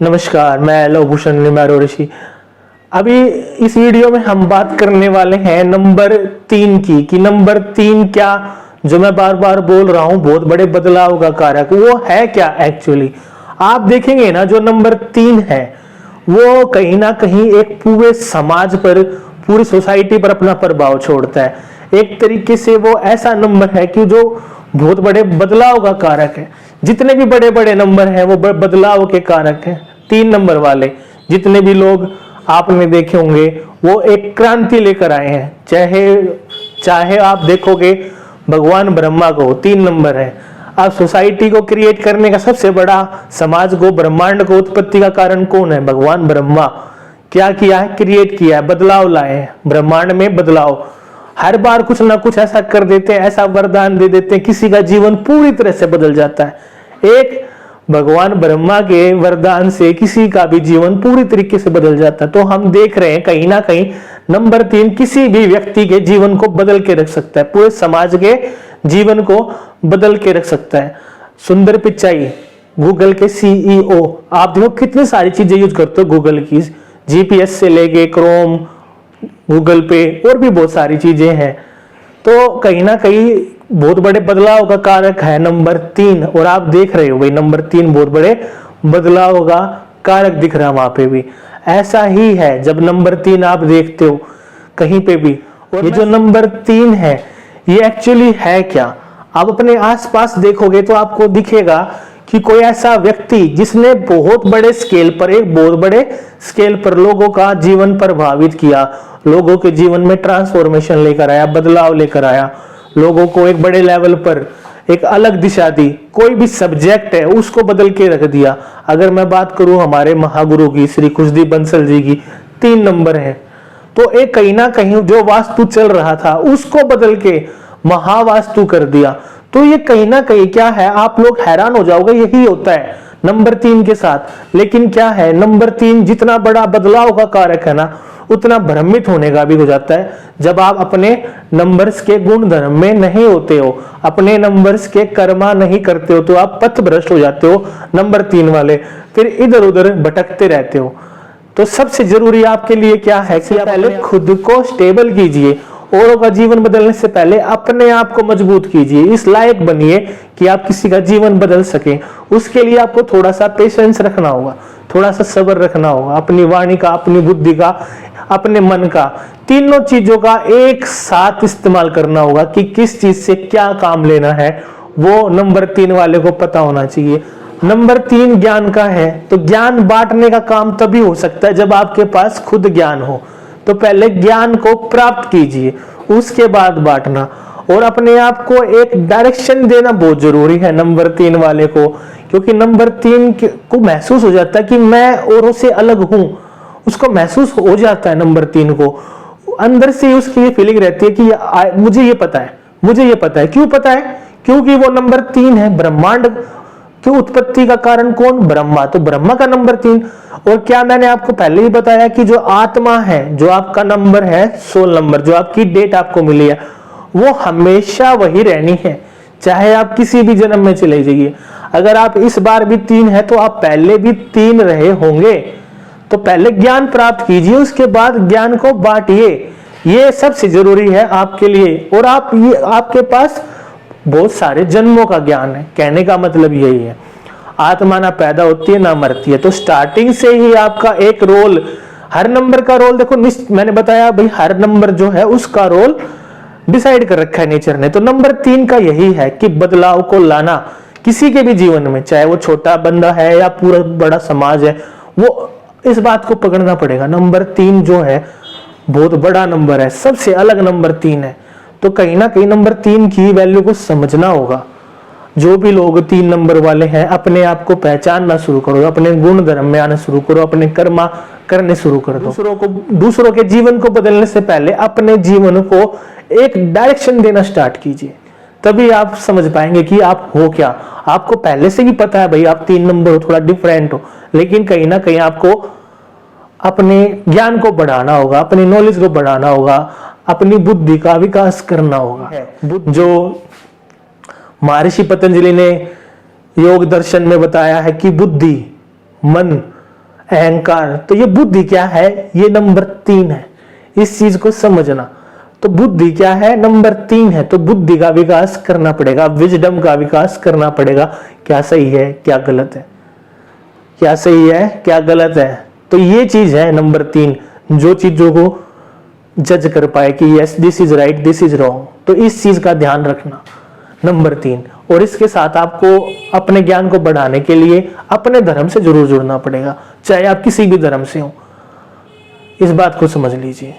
नमस्कार, मैं लव भूषण निमारो ऋषि। अभी इस वीडियो में हम बात करने वाले हैं नंबर 3 की कि नंबर 3 क्या, जो मैं बार बार बोल रहा हूं बहुत बड़े बदलाव का कारक, वो है क्या एक्चुअली। आप देखेंगे ना, जो नंबर 3 है वो कहीं ना कहीं एक पूरे समाज पर, पूरी सोसाइटी पर अपना प्रभाव छोड़ता है। एक तरीके से वो ऐसा नंबर है कि जो बहुत बड़े बदलाव का कारक है। जितने भी बड़े बड़े नंबर हैं वो बदलाव के कारक हैं। 3 नंबर वाले जितने भी लोग आपने देखे होंगे वो एक क्रांति लेकर आए हैं। चाहे आप देखोगे भगवान ब्रह्मा को 3 नंबर है। अब सोसाइटी को क्रिएट करने का सबसे बड़ा, समाज को, ब्रह्मांड को उत्पत्ति का कारण कौन है? भगवान ब्रह्मा। क्या किया है? क्रिएट किया है, बदलाव लाए हैं, ब्रह्मांड में बदलाव। हर बार कुछ ना कुछ ऐसा कर देते हैं, ऐसा वरदान दे देते हैं, किसी का जीवन पूरी तरह से बदल जाता है। एक भगवान ब्रह्मा के वरदान से किसी का भी जीवन पूरी तरीके से बदल जाता है। तो हम देख रहे हैं कहीं ना कहीं नंबर 3 किसी भी व्यक्ति के जीवन को बदल के रख सकता है, पूरे समाज के जीवन को बदल के रख सकता है। सुंदर पिचाई, गूगल के CEO, आप देखो कितनी सारी चीजें यूज करते हो गूगल की, GPS से लेके क्रोम, गूगल पे और भी बहुत सारी चीजें हैं। तो कहीं ना कहीं बहुत बड़े बदलाव का कारक है नंबर 3। और आप देख रहे हो भाई नंबर 3 बहुत बड़े बदलाव का कारक दिख रहा है वहां पे भी। ऐसा ही है जब नंबर 3 आप देखते हो कहीं पे भी। और ये जो नंबर 3 है ये एक्चुअली है क्या? आप अपने आसपास देखोगे तो आपको दिखेगा कि कोई ऐसा व्यक्ति जिसने बहुत बड़े स्केल पर, एक बहुत बड़े स्केल पर लोगों का जीवन प्रभावित किया, लोगों के जीवन में ट्रांसफॉर्मेशन लेकर आया, बदलाव लेकर आया, लोगों को एक बड़े लेवल पर एक अलग दिशा दी। कोई भी सब्जेक्ट है उसको बदल के रख दिया। अगर मैं बात करूं हमारे महागुरु की, श्री खुशदीप बंसल जी की, 3 नंबर है। तो एक कहीं ना कहीं जो वास्तु चल रहा था उसको बदल के महावास्तु कर दिया। तो ये कहीं ना कहीं क्या है, आप लोग हैरान हो जाओगे, यही होता है नंबर 3 के साथ। लेकिन क्या है, नंबर 3 जितना बड़ा बदलाव का कारक है ना, उतना भ्रमित होने का भी हो जाता है जब आप अपने नंबर्स के गुण धर्म में नहीं होते हो, अपने नंबर्स के कर्मा नहीं करते हो, तो आप पथभ्रष्ट हो जाते हो नंबर 3 वाले, फिर इधर उधर भटकते रहते हो। तो सबसे जरूरी आपके लिए क्या है कि आप पहले खुद को स्टेबल कीजिए। औरों का जीवन बदलने से पहले अपने आप को मजबूत कीजिए, इस लायक बनिए कि आप किसी का जीवन बदल सके। उसके लिए आपको थोड़ा सा पेशेंस रखना होगा, थोड़ा सा सब्र रखना होगा, अपनी वाणी का, अपनी बुद्धि का, अपने मन का, तीनों चीजों का एक साथ इस्तेमाल करना होगा कि किस चीज से क्या काम लेना है, वो नंबर 3 वाले को पता होना चाहिए। नंबर 3 ज्ञान का है, तो ज्ञान बांटने का काम तभी हो सकता है जब आपके पास खुद ज्ञान हो। तो पहले ज्ञान को प्राप्त कीजिए, उसके बाद बांटना। और अपने आप को एक डायरेक्शन देना बहुत जरूरी है नंबर 3 वाले को, क्योंकि नंबर 3 को महसूस हो जाता है कि मैं औरों से अलग हूं, उसको महसूस हो जाता है नंबर 3 को। अंदर से उसकी ये फीलिंग रहती है कि मुझे ये पता है, मुझे ये पता है। क्यों पता है? क्योंकि वो नंबर 3 है। ब्रह्मांड की उत्पत्ति का कारण कौन? ब्रह्मा। तो ब्रह्मा का नंबर 3। और क्या मैंने आपको पहले ही बताया कि जो आत्मा है, जो आपका नंबर है, सोल नंबर, जो आपकी डेट आपको मिली है, वो हमेशा वही रहनी है, चाहे आप किसी भी जन्म में चले जाइए। अगर आप इस बार भी 3 है तो आप पहले भी 3 रहे होंगे। तो पहले ज्ञान प्राप्त कीजिए, उसके बाद ज्ञान को बांटिए। ये सबसे जरूरी है आपके लिए। और आपके पास बहुत सारे जन्मों का ज्ञान है, कहने का मतलब यही है। आत्मा ना पैदा होती है ना मरती है। तो स्टार्टिंग से ही आपका एक रोल, हर नंबर का रोल देखो, मैंने बताया भाई हर नंबर जो है उसका रोल डिसाइड कर रखा है नेचर ने। तो नंबर 3 का यही है कि बदलाव को लाना किसी के भी जीवन में, चाहे वो छोटा बंदा है या पूरा बड़ा समाज है, वो इस बात को पकड़ना पड़ेगा। नंबर 3 जो है बहुत बड़ा नंबर है, सबसे अलग नंबर 3 है। तो कहीं ना कहीं नंबर 3 की वैल्यू को समझना होगा। जो भी लोग 3 नंबर वाले हैं, अपने आप को पहचानना शुरू करो, अपने गुण धर्म में आना शुरू करो, अपने कर्मा करने शुरू कर दो। दूसरों के जीवन को बदलने से पहले अपने जीवन को एक डायरेक्शन देना स्टार्ट कीजिए, तभी आप समझ पाएंगे कि आप हो क्या। आपको पहले से ही पता है भाई आप 3 नंबर हो, थोड़ा डिफरेंट हो, लेकिन कहीं ना कहीं आपको अपने ज्ञान को बढ़ाना होगा, अपनी नॉलेज को बढ़ाना होगा, अपनी बुद्धि का विकास करना होगा। जो महर्षि पतंजलि ने योग दर्शन में बताया है कि बुद्धि, मन अहंकार। तो ये बुद्धि क्या है, ये नंबर 3 है। इस चीज को समझना। तो बुद्धि क्या है, नंबर 3 है। तो बुद्धि का विकास करना पड़ेगा, विजडम का विकास करना पड़ेगा। क्या सही है, क्या गलत है, क्या सही है, क्या गलत है। तो ये चीज है नंबर 3, जो चीजों को जज कर पाए कि yes this is right, this is wrong. तो इस चीज का ध्यान रखना, नंबर 3। और इसके साथ आपको अपने ज्ञान को बढ़ाने के लिए अपने धर्म से जरूर जुड़ना पड़ेगा, चाहे आप किसी भी धर्म से हो। इस बात को समझ लीजिए।